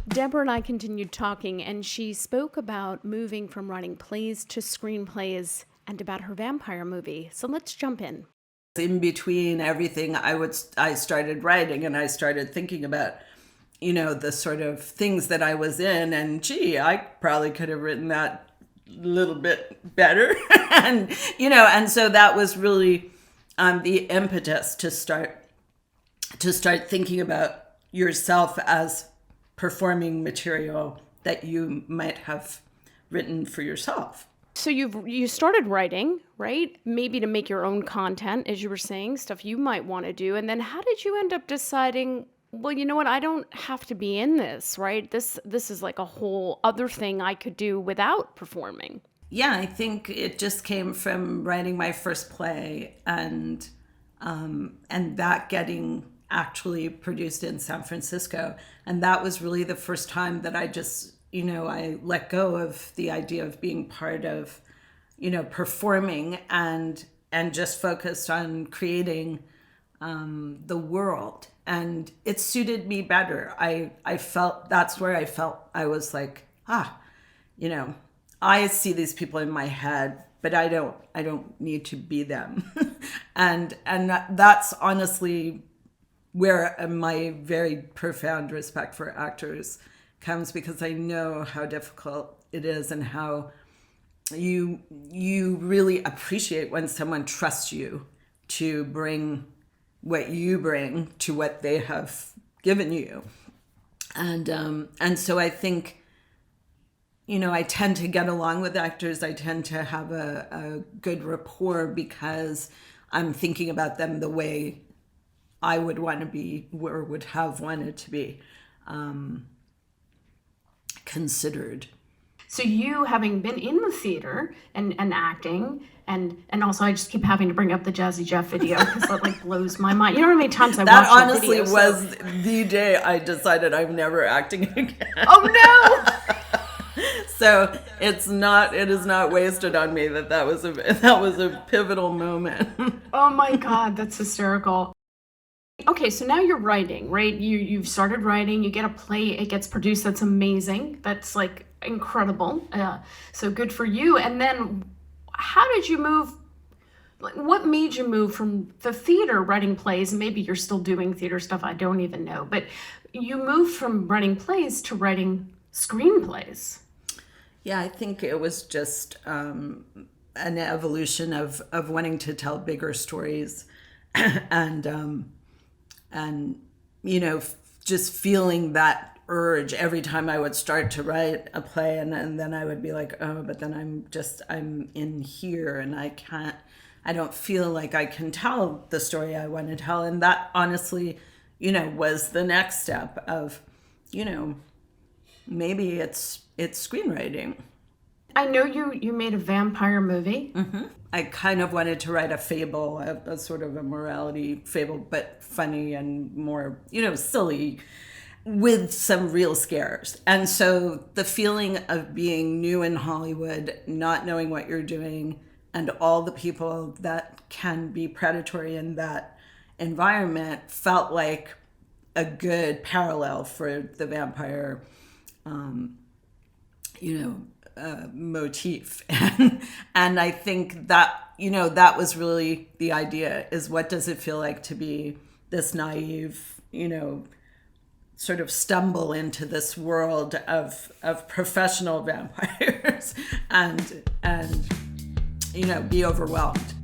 Deborah and I continued talking, and she spoke about moving from writing plays to screenplays and about her vampire movie. So let's jump in. In between everything, I started writing, and I started thinking about, the sort of things that I was in, and I probably could have written that a little bit better. and so that was really the impetus to start thinking about yourself as performing material that you might have written for yourself. So you started writing, right? Maybe to make your own content, as you were saying, stuff you might want to do. And then how did you end up deciding, well, you know what, I don't have to be in this, right? This is like a whole other thing I could do without performing. Yeah, I think it just came from writing my first play and that getting actually produced in San Francisco. And that was really the first time that I just, I let go of the idea of being part of, performing and just focused on creating the world. And it suited me better. I felt, that's where I felt I was like, I see these people in my head, but I don't need to be them. and that's honestly where my very profound respect for actors comes, because I know how difficult it is and how you really appreciate when someone trusts you to bring what you bring to what they have given you. And so I think, I tend to get along with actors. I tend to have a good rapport because I'm thinking about them the way I would want to be, or would have wanted to be considered. So you, having been in the theater and acting, and also I just keep having to bring up the Jazzy Jeff video because that like blows my mind. You know how many times I watched that honestly video? Was the day I decided I'm never acting again. Oh no! So it is not wasted on me that was a pivotal moment. Oh my God, that's hysterical. Okay, so now you're writing, right? You've started writing, you get a play, it gets produced, that's amazing. That's like incredible. So good for you. And then how did you move, what made you move from the theater writing plays, and maybe you're still doing theater stuff, I don't even know, but you moved from writing plays to writing screenplays? Yeah, I think it was just an evolution of wanting to tell bigger stories and just feeling that urge every time I would start to write a play, and then I would be like, oh, but then I'm in here and I don't feel like I can tell the story I want to tell. And that honestly, was the next step of, maybe it's screenwriting. I know you made a vampire movie. Mm-hmm. I kind of wanted to write a fable, a sort of a morality fable, but funny and more, silly, with some real scares. And so the feeling of being new in Hollywood, not knowing what you're doing, and all the people that can be predatory in that environment felt like a good parallel for the vampire motif. And I think that, that was really the idea, is what does it feel like to be this naive, sort of stumble into this world of professional vampires and be overwhelmed.